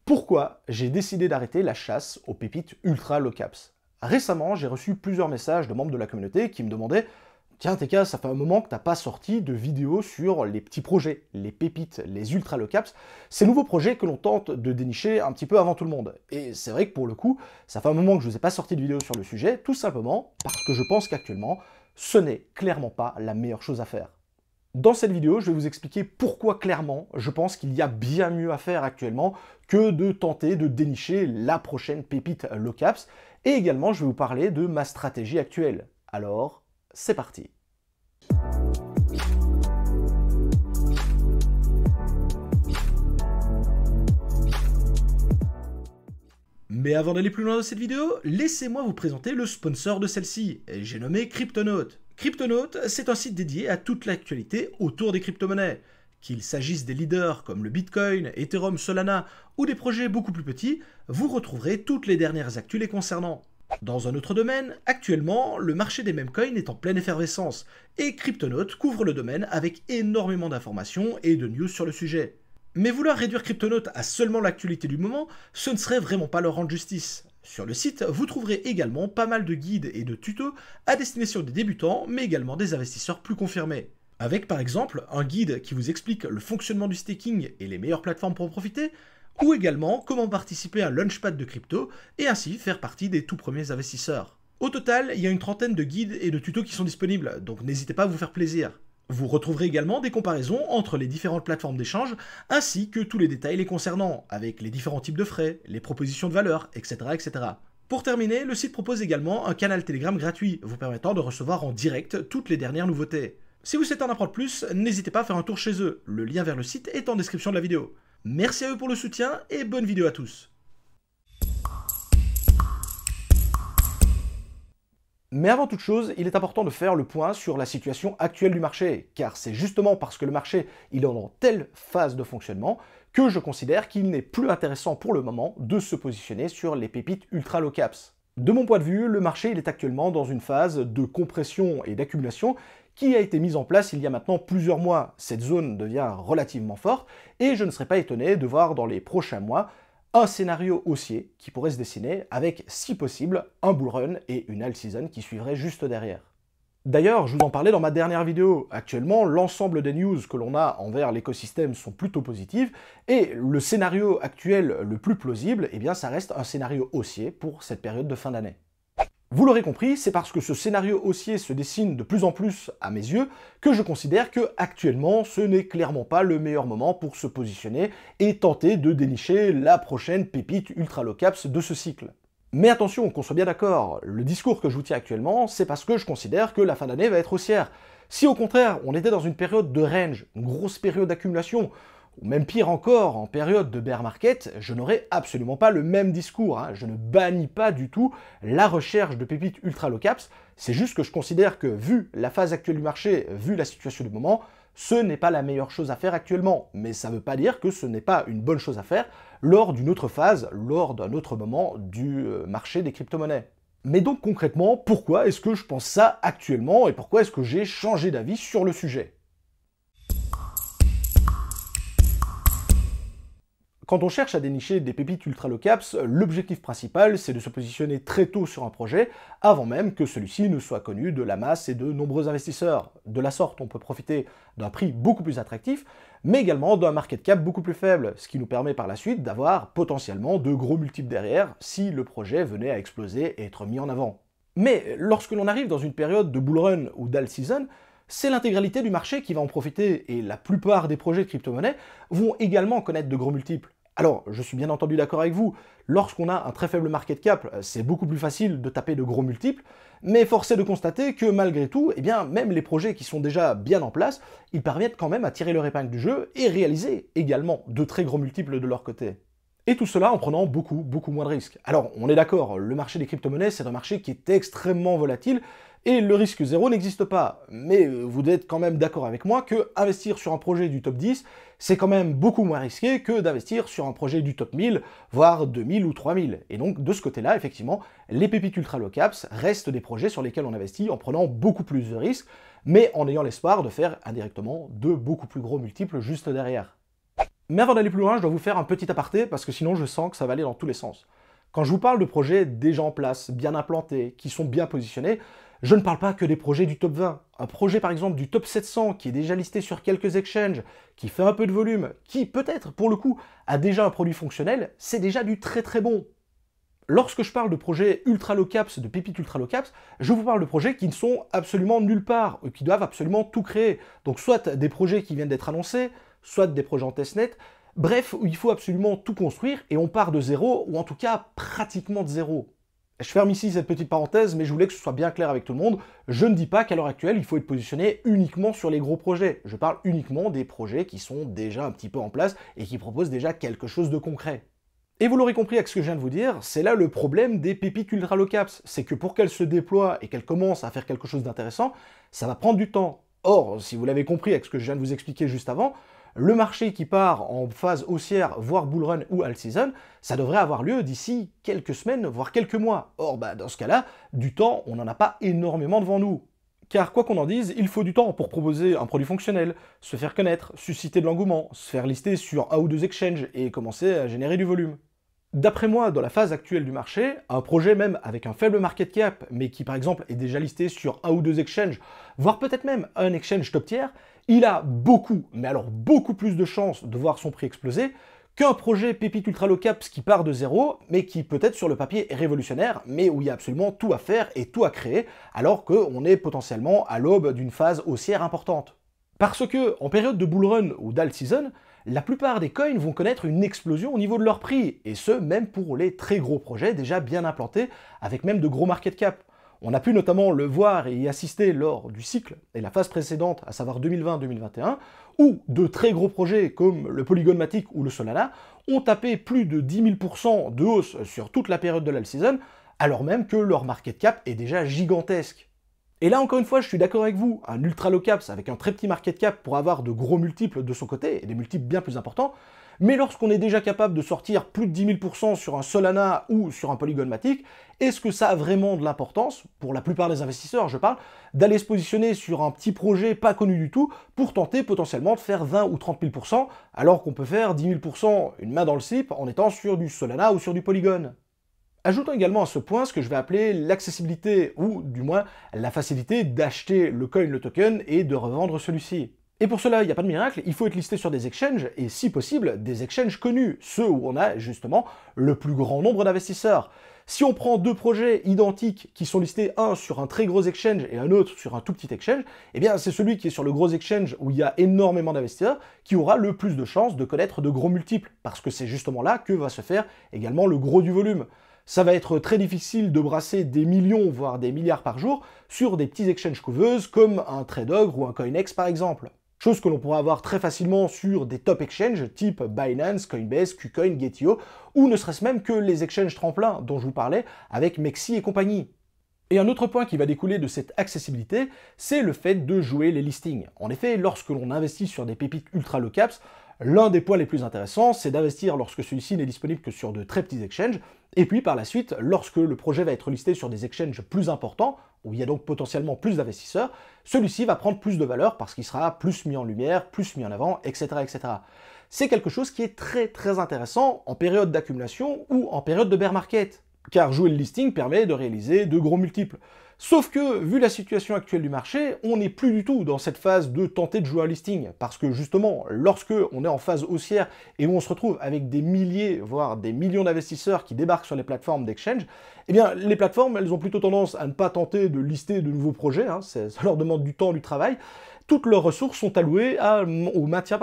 Pourquoi j'ai décidé d'arrêter la chasse aux pépites ultra low caps? Récemment, j'ai reçu plusieurs messages de membres de la communauté qui me demandaient Tiens, TK, ça fait un moment que t'as pas sorti de vidéo sur les petits projets, les pépites, les ultra low caps, ces nouveaux projets que l'on tente de dénicher un petit peu avant tout le monde. Et c'est vrai que pour le coup, ça fait un moment que je vous ai pas sorti de vidéo sur le sujet, tout simplement parce que je pense qu'actuellement, ce n'est clairement pas la meilleure chose à faire. Dans cette vidéo, je vais vous expliquer pourquoi clairement je pense qu'il y a bien mieux à faire actuellement que de tenter de dénicher la prochaine pépite low caps, et également je vais vous parler de ma stratégie actuelle. Alors, c'est parti. Mais avant d'aller plus loin dans cette vidéo, laissez-moi vous présenter le sponsor de celle-ci, j'ai nommé Cryptonaut. Cryptonaut, c'est un site dédié à toute l'actualité autour des crypto-monnaies. Qu'il s'agisse des leaders comme le Bitcoin, Ethereum, Solana ou des projets beaucoup plus petits, vous retrouverez toutes les dernières actus les concernant. Dans un autre domaine, actuellement, le marché des meme coins est en pleine effervescence et Cryptonaut couvre le domaine avec énormément d'informations et de news sur le sujet. Mais vouloir réduire Cryptonaut à seulement l'actualité du moment, ce ne serait vraiment pas leur rendre justice. Sur le site, vous trouverez également pas mal de guides et de tutos à destination des débutants, mais également des investisseurs plus confirmés. Avec par exemple un guide qui vous explique le fonctionnement du staking et les meilleures plateformes pour en profiter, ou également comment participer à un launchpad de crypto et ainsi faire partie des tout premiers investisseurs. Au total, il y a une trentaine de guides et de tutos qui sont disponibles, donc n'hésitez pas à vous faire plaisir. Vous retrouverez également des comparaisons entre les différentes plateformes d'échange, ainsi que tous les détails les concernant, avec les différents types de frais, les propositions de valeur, etc. etc. Pour terminer, le site propose également un canal Telegram gratuit, vous permettant de recevoir en direct toutes les dernières nouveautés. Si vous souhaitez en apprendre plus, n'hésitez pas à faire un tour chez eux, le lien vers le site est en description de la vidéo. Merci à eux pour le soutien et bonne vidéo à tous. Mais avant toute chose, il est important de faire le point sur la situation actuelle du marché, car c'est justement parce que le marché il est dans telle phase de fonctionnement que je considère qu'il n'est plus intéressant pour le moment de se positionner sur les pépites ultra low caps. De mon point de vue, le marché il est actuellement dans une phase de compression et d'accumulation qui a été mise en place il y a maintenant plusieurs mois. Cette zone devient relativement forte et je ne serais pas étonné de voir dans les prochains mois un scénario haussier qui pourrait se dessiner avec, si possible, un bull run et une alt season qui suivrait juste derrière. D'ailleurs, je vous en parlais dans ma dernière vidéo, actuellement l'ensemble des news que l'on a envers l'écosystème sont plutôt positives et le scénario actuel le plus plausible, eh bien ça reste un scénario haussier pour cette période de fin d'année. Vous l'aurez compris, c'est parce que ce scénario haussier se dessine de plus en plus à mes yeux que je considère que actuellement ce n'est clairement pas le meilleur moment pour se positionner et tenter de dénicher la prochaine pépite ultra low caps de ce cycle. Mais attention, qu'on soit bien d'accord, le discours que je vous tiens actuellement, c'est parce que je considère que la fin d'année va être haussière. Si au contraire, on était dans une période de range, une grosse période d'accumulation, ou même pire encore, en période de bear market, je n'aurais absolument pas le même discours. Je ne bannis pas du tout la recherche de pépites ultra low caps, c'est juste que je considère que, vu la phase actuelle du marché, vu la situation du moment, ce n'est pas la meilleure chose à faire actuellement. Mais ça ne veut pas dire que ce n'est pas une bonne chose à faire lors d'une autre phase, lors d'un autre moment du marché des crypto-monnaies. Mais donc concrètement, pourquoi est-ce que je pense ça actuellement et pourquoi est-ce que j'ai changé d'avis sur le sujet ? Quand on cherche à dénicher des pépites ultra low caps, l'objectif principal c'est de se positionner très tôt sur un projet avant même que celui-ci ne soit connu de la masse et de nombreux investisseurs. De la sorte, on peut profiter d'un prix beaucoup plus attractif, mais également d'un market cap beaucoup plus faible, ce qui nous permet par la suite d'avoir potentiellement de gros multiples derrière si le projet venait à exploser et être mis en avant. Mais lorsque l'on arrive dans une période de bull run ou d'alt season, c'est l'intégralité du marché qui va en profiter et la plupart des projets de crypto-monnaies vont également connaître de gros multiples. Alors, je suis bien entendu d'accord avec vous, lorsqu'on a un très faible market cap, c'est beaucoup plus facile de taper de gros multiples, mais force est de constater que malgré tout, eh bien, même les projets qui sont déjà bien en place, ils parviennent quand même à tirer leur épingle du jeu et réaliser également de très gros multiples de leur côté. Et tout cela en prenant beaucoup moins de risques. Alors, on est d'accord, le marché des crypto-monnaies, c'est un marché qui est extrêmement volatile, et le risque zéro n'existe pas. Mais vous êtes quand même d'accord avec moi que investir sur un projet du top 10, c'est quand même beaucoup moins risqué que d'investir sur un projet du top 1000, voire 2000 ou 3000. Et donc, de ce côté-là, effectivement, les pépites ultra low caps restent des projets sur lesquels on investit en prenant beaucoup plus de risques, mais en ayant l'espoir de faire indirectement de beaucoup plus gros multiples juste derrière. Mais avant d'aller plus loin, je dois vous faire un petit aparté parce que sinon je sens que ça va aller dans tous les sens. Quand je vous parle de projets déjà en place, bien implantés, qui sont bien positionnés, je ne parle pas que des projets du top 20. Un projet par exemple du top 700 qui est déjà listé sur quelques exchanges, qui fait un peu de volume, qui peut-être pour le coup a déjà un produit fonctionnel, c'est déjà du très très bon. Lorsque je parle de projets ultra low caps, de pépites ultra low caps, je vous parle de projets qui ne sont absolument nulle part, qui doivent absolument tout créer. Donc soit des projets qui viennent d'être annoncés, soit des projets en testnet, bref, où il faut absolument tout construire et on part de zéro, ou en tout cas pratiquement de zéro. Je ferme ici cette petite parenthèse, mais je voulais que ce soit bien clair avec tout le monde. Je ne dis pas qu'à l'heure actuelle, il faut être positionné uniquement sur les gros projets. Je parle uniquement des projets qui sont déjà un petit peu en place et qui proposent déjà quelque chose de concret. Et vous l'aurez compris avec ce que je viens de vous dire, c'est là le problème des pépites ultra low caps. C'est que pour qu'elles se déploient et qu'elles commencent à faire quelque chose d'intéressant, ça va prendre du temps. Or, si vous l'avez compris avec ce que je viens de vous expliquer juste avant, le marché qui part en phase haussière, voire bull run ou alt season, ça devrait avoir lieu d'ici quelques semaines, voire quelques mois. Or, dans ce cas-là, du temps, on n'en a pas énormément devant nous. Car quoi qu'on en dise, il faut du temps pour proposer un produit fonctionnel, se faire connaître, susciter de l'engouement, se faire lister sur un ou deux exchanges et commencer à générer du volume. D'après moi, dans la phase actuelle du marché, un projet même avec un faible market cap, mais qui par exemple est déjà listé sur un ou deux exchanges, voire peut-être même un exchange top tier, il a beaucoup, mais alors beaucoup plus de chances de voir son prix exploser qu'un projet pépite ultra low caps qui part de zéro, mais qui peut-être sur le papier est révolutionnaire, mais où il y a absolument tout à faire et tout à créer, alors qu'on est potentiellement à l'aube d'une phase haussière importante. Parce que, en période de bull run ou d'alt season, la plupart des coins vont connaître une explosion au niveau de leur prix, et ce, même pour les très gros projets déjà bien implantés, avec même de gros market cap. On a pu notamment le voir et y assister lors du cycle et la phase précédente, à savoir 2020-2021, où de très gros projets comme le Polygon Matic ou le Solana ont tapé plus de 10 000% de hausse sur toute la période de l'alt season, alors même que leur market cap est déjà gigantesque. Et là, encore une fois, je suis d'accord avec vous, un ultra low caps avec un très petit market cap pour avoir de gros multiples de son côté, et des multiples bien plus importants, mais lorsqu'on est déjà capable de sortir plus de 10 000% sur un Solana ou sur un Polygon Matic, est-ce que ça a vraiment de l'importance, pour la plupart des investisseurs je parle, d'aller se positionner sur un petit projet pas connu du tout pour tenter potentiellement de faire 20 ou 30 000%, alors qu'on peut faire 10 000% une main dans le slip en étant sur du Solana ou sur du Polygon? Ajoutons également à ce point ce que je vais appeler l'accessibilité, ou du moins la facilité d'acheter le coin, le token, et de revendre celui-ci. Et pour cela, il n'y a pas de miracle, il faut être listé sur des exchanges, et si possible, des exchanges connus, ceux où on a justement le plus grand nombre d'investisseurs. Si on prend deux projets identiques qui sont listés, un sur un très gros exchange et un autre sur un tout petit exchange, eh bien c'est celui qui est sur le gros exchange où il y a énormément d'investisseurs qui aura le plus de chances de connaître de gros multiples, parce que c'est justement là que va se faire également le gros du volume. Ça va être très difficile de brasser des millions, voire des milliards par jour, sur des petits exchanges couveuses comme un TradeOgre ou un CoinEx par exemple. Chose que l'on pourra avoir très facilement sur des top exchanges type Binance, Coinbase, KuCoin, Gate.io, ou ne serait-ce même que les exchanges tremplins dont je vous parlais avec Mexi et compagnie. Et un autre point qui va découler de cette accessibilité, c'est le fait de jouer les listings. En effet, lorsque l'on investit sur des pépites ultra low caps, l'un des points les plus intéressants, c'est d'investir lorsque celui-ci n'est disponible que sur de très petits exchanges, et puis par la suite, lorsque le projet va être listé sur des exchanges plus importants, où il y a donc potentiellement plus d'investisseurs, celui-ci va prendre plus de valeur parce qu'il sera plus mis en lumière, plus mis en avant, etc. etc. C'est quelque chose qui est très très intéressant en période d'accumulation ou en période de bear market, car jouer le listing permet de réaliser de gros multiples. Sauf que, vu la situation actuelle du marché, on n'est plus du tout dans cette phase de tenter de jouer un listing, parce que justement, lorsque on est en phase haussière et où on se retrouve avec des milliers, voire des millions d'investisseurs qui débarquent sur les plateformes d'exchange, eh bien, les plateformes, elles ont plutôt tendance à ne pas tenter de lister de nouveaux projets, ça leur demande du temps, du travail. Toutes leurs ressources sont allouées au maintien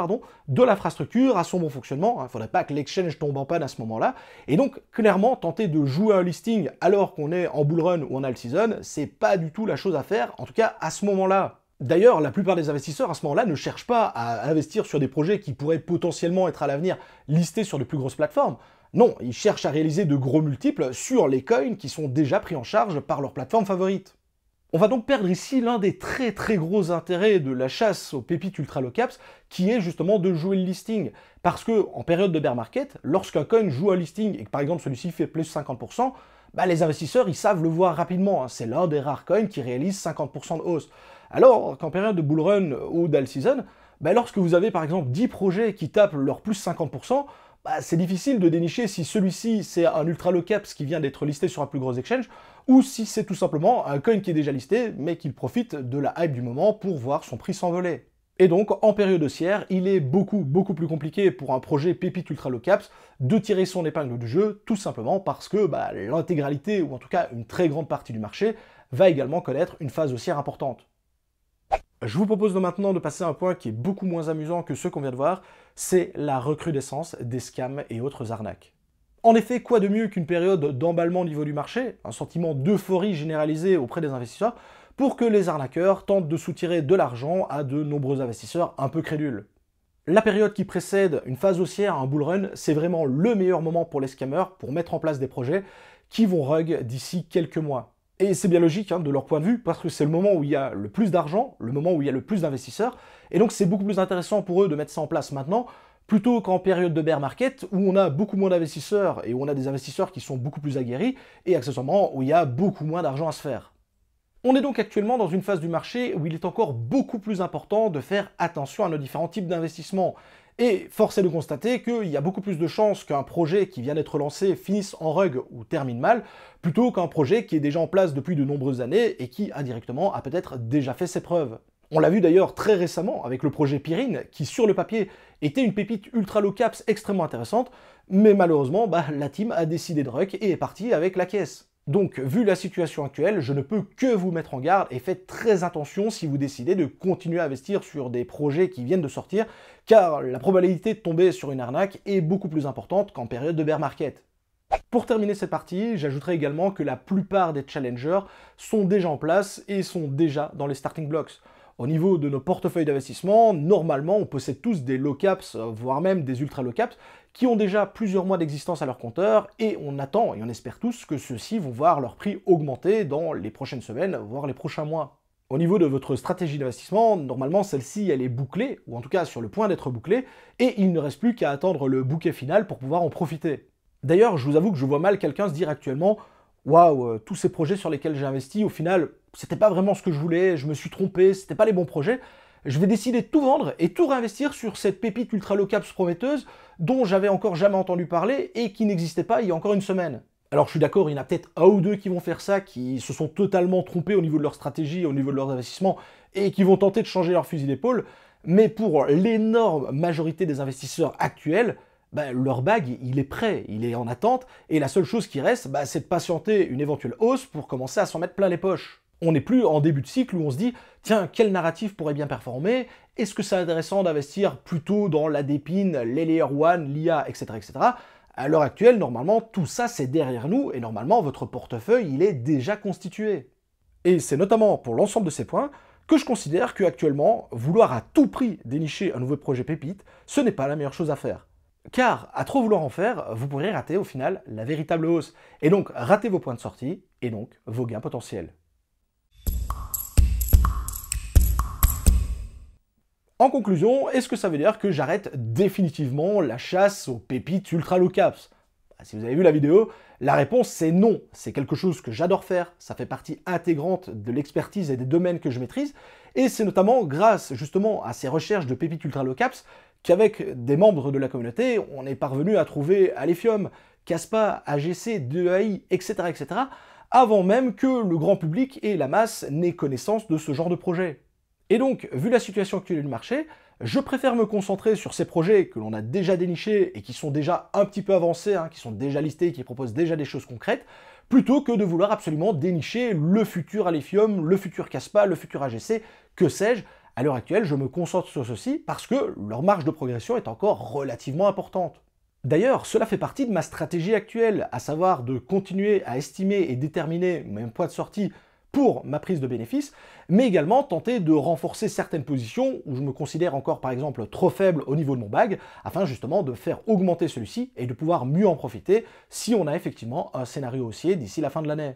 de l'infrastructure, à son bon fonctionnement. Il ne faudrait pas que l'exchange tombe en panne à ce moment-là. Et donc, clairement, tenter de jouer un listing alors qu'on est en bull run ou en alt season, c'est pas du tout la chose à faire, en tout cas à ce moment-là. D'ailleurs, la plupart des investisseurs à ce moment-là ne cherchent pas à investir sur des projets qui pourraient potentiellement être à l'avenir listés sur de plus grosses plateformes. Non, ils cherchent à réaliser de gros multiples sur les coins qui sont déjà pris en charge par leur plateforme favorite. On va donc perdre ici l'un des très très gros intérêts de la chasse aux pépites ultra low caps, qui est justement de jouer le listing. Parce que en période de bear market, lorsqu'un coin joue un listing et que par exemple celui-ci fait plus 50%, les investisseurs ils savent le voir rapidement. C'est l'un des rares coins qui réalise 50% de hausse. Alors qu'en période de bull run ou d'alt season, bah, lorsque vous avez par exemple 10 projets qui tapent leur plus 50%, bah, c'est difficile de dénicher si celui-ci c'est un ultra low caps qui vient d'être listé sur un plus gros exchange, ou si c'est tout simplement un coin qui est déjà listé, mais qui profite de la hype du moment pour voir son prix s'envoler. Et donc, en période haussière, il est beaucoup plus compliqué pour un projet pépite ultra low caps de tirer son épingle du jeu, tout simplement parce que bah, l'intégralité, ou en tout cas une très grande partie du marché, va également connaître une phase haussière importante. Je vous propose maintenant de passer à un point qui est beaucoup moins amusant que ceux qu'on vient de voir, c'est la recrudescence des scams et autres arnaques. En effet, quoi de mieux qu'une période d'emballement au niveau du marché, un sentiment d'euphorie généralisé auprès des investisseurs, pour que les arnaqueurs tentent de soutirer de l'argent à de nombreux investisseurs un peu crédules. La période qui précède une phase haussière, un bull run, c'est vraiment le meilleur moment pour les scammers pour mettre en place des projets qui vont rug d'ici quelques mois. Et c'est bien logique de leur point de vue, parce que c'est le moment où il y a le plus d'argent, le moment où il y a le plus d'investisseurs, et donc c'est beaucoup plus intéressant pour eux de mettre ça en place maintenant, plutôt qu'en période de bear market, où on a beaucoup moins d'investisseurs, et où on a des investisseurs qui sont beaucoup plus aguerris, et accessoirement où il y a beaucoup moins d'argent à se faire. On est donc actuellement dans une phase du marché où il est encore beaucoup plus important de faire attention à nos différents types d'investissements. Et force est de constater qu'il y a beaucoup plus de chances qu'un projet qui vient d'être lancé finisse en rug ou termine mal, plutôt qu'un projet qui est déjà en place depuis de nombreuses années et qui, indirectement, a peut-être déjà fait ses preuves. On l'a vu d'ailleurs très récemment avec le projet Pyrine, qui sur le papier était une pépite ultra low caps extrêmement intéressante, mais malheureusement, la team a décidé de rug et est partie avec la caisse. Donc, vu la situation actuelle, je ne peux que vous mettre en garde et faites très attention si vous décidez de continuer à investir sur des projets qui viennent de sortir, car la probabilité de tomber sur une arnaque est beaucoup plus importante qu'en période de bear market. Pour terminer cette partie, j'ajouterai également que la plupart des challengers sont déjà en place et sont déjà dans les starting blocks. Au niveau de nos portefeuilles d'investissement, normalement, on possède tous des low caps, voire même des ultra low caps, qui ont déjà plusieurs mois d'existence à leur compteur, et on attend et on espère tous que ceux-ci vont voir leur prix augmenter dans les prochaines semaines, voire les prochains mois. Au niveau de votre stratégie d'investissement, normalement celle-ci elle est bouclée, ou en tout cas sur le point d'être bouclée, et il ne reste plus qu'à attendre le bouquet final pour pouvoir en profiter. D'ailleurs, je vous avoue que je vois mal quelqu'un se dire actuellement « Waouh, tous ces projets sur lesquels j'ai investi, au final, c'était pas vraiment ce que je voulais, je me suis trompé, c'était pas les bons projets », je vais décider de tout vendre et tout réinvestir sur cette pépite ultra low caps prometteuse dont j'avais encore jamais entendu parler et qui n'existait pas il y a encore une semaine. Alors je suis d'accord, il y en a peut-être un ou deux qui vont faire ça, qui se sont totalement trompés au niveau de leur stratégie, au niveau de leurs investissements, et qui vont tenter de changer leur fusil d'épaule, mais pour l'énorme majorité des investisseurs actuels, leur bag, il est prêt, il est en attente, et la seule chose qui reste, c'est de patienter une éventuelle hausse pour commencer à s'en mettre plein les poches. On n'est plus en début de cycle où on se dit « Tiens, quel narratif pourrait bien performer? Est-ce que c'est intéressant d'investir plutôt dans la dépine, les Layer 1, l'IA, etc. etc. » À l'heure actuelle, normalement, tout ça c'est derrière nous, et normalement, votre portefeuille, il est déjà constitué. Et c'est notamment pour l'ensemble de ces points que je considère qu'actuellement, vouloir à tout prix dénicher un nouveau projet pépite, ce n'est pas la meilleure chose à faire. Car, à trop vouloir en faire, vous pourrez rater au final la véritable hausse, et donc rater vos points de sortie, et donc vos gains potentiels. En conclusion, est-ce que ça veut dire que j'arrête définitivement la chasse aux pépites ultra low caps? Si vous avez vu la vidéo, la réponse c'est non. C'est quelque chose que j'adore faire, ça fait partie intégrante de l'expertise et des domaines que je maîtrise, et c'est notamment grâce justement à ces recherches de pépites ultra low caps qu'avec des membres de la communauté, on est parvenu à trouver Alephium, Kaspa, AGC, 2AI, etc., etc., avant même que le grand public et la masse n'aient connaissance de ce genre de projet. Et donc, vu la situation actuelle du marché, je préfère me concentrer sur ces projets que l'on a déjà dénichés et qui sont déjà un petit peu avancés, qui sont déjà listés, qui proposent déjà des choses concrètes, plutôt que de vouloir absolument dénicher le futur Alephium, le futur Kaspa, le futur AGC, que sais-je. À l'heure actuelle, je me concentre sur ceci parce que leur marge de progression est encore relativement importante. D'ailleurs, cela fait partie de ma stratégie actuelle, à savoir de continuer à estimer et déterminer mes points de sortie pour ma prise de bénéfice, mais également tenter de renforcer certaines positions où je me considère encore par exemple trop faible au niveau de mon bag, afin justement de faire augmenter celui-ci et de pouvoir mieux en profiter si on a effectivement un scénario haussier d'ici la fin de l'année.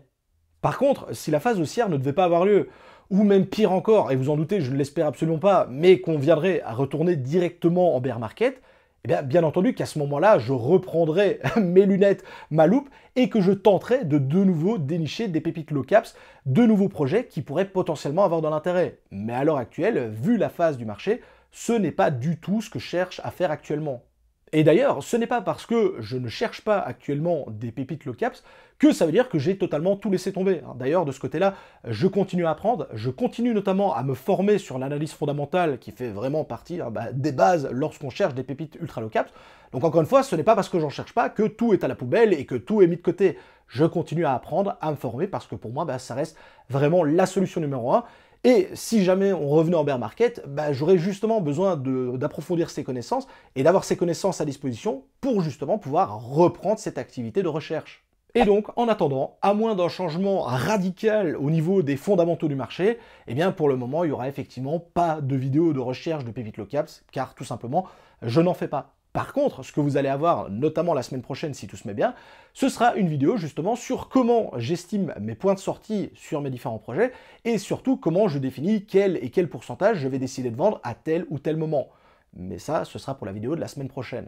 Par contre, si la phase haussière ne devait pas avoir lieu, ou même pire encore, et vous en doutez, je ne l'espère absolument pas, mais qu'on viendrait à retourner directement en bear market, eh bien entendu qu'à ce moment-là, je reprendrai mes lunettes, ma loupe, et que je tenterai de nouveau dénicher des pépites low caps, de nouveaux projets qui pourraient potentiellement avoir de l'intérêt. Mais à l'heure actuelle, vu la phase du marché, ce n'est pas du tout ce que je cherche à faire actuellement. Et d'ailleurs, ce n'est pas parce que je ne cherche pas actuellement des pépites low caps que ça veut dire que j'ai totalement tout laissé tomber. D'ailleurs, de ce côté-là, je continue à apprendre, je continue notamment à me former sur l'analyse fondamentale qui fait vraiment partie des bases lorsqu'on cherche des pépites ultra low caps. Donc encore une fois, ce n'est pas parce que j'en cherche pas que tout est à la poubelle et que tout est mis de côté. Je continue à apprendre, à me former parce que pour moi, ça reste vraiment la solution numéro 1. Et si jamais on revenait en bear market, j'aurais justement besoin d'approfondir ces connaissances et d'avoir ces connaissances à disposition pour justement pouvoir reprendre cette activité de recherche. Et donc, en attendant, à moins d'un changement radical au niveau des fondamentaux du marché, eh bien pour le moment, il n'y aura effectivement pas de vidéo de recherche de pépites low caps, car tout simplement, je n'en fais pas. Par contre, ce que vous allez avoir, notamment la semaine prochaine si tout se met bien, ce sera une vidéo justement sur comment j'estime mes points de sortie sur mes différents projets et surtout comment je définis quel et quel pourcentage je vais décider de vendre à tel ou tel moment. Mais ça, ce sera pour la vidéo de la semaine prochaine.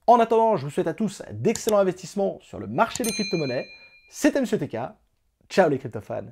En attendant, je vous souhaite à tous d'excellents investissements sur le marché des crypto-monnaies. C'était Monsieur TK. Ciao les crypto-fans.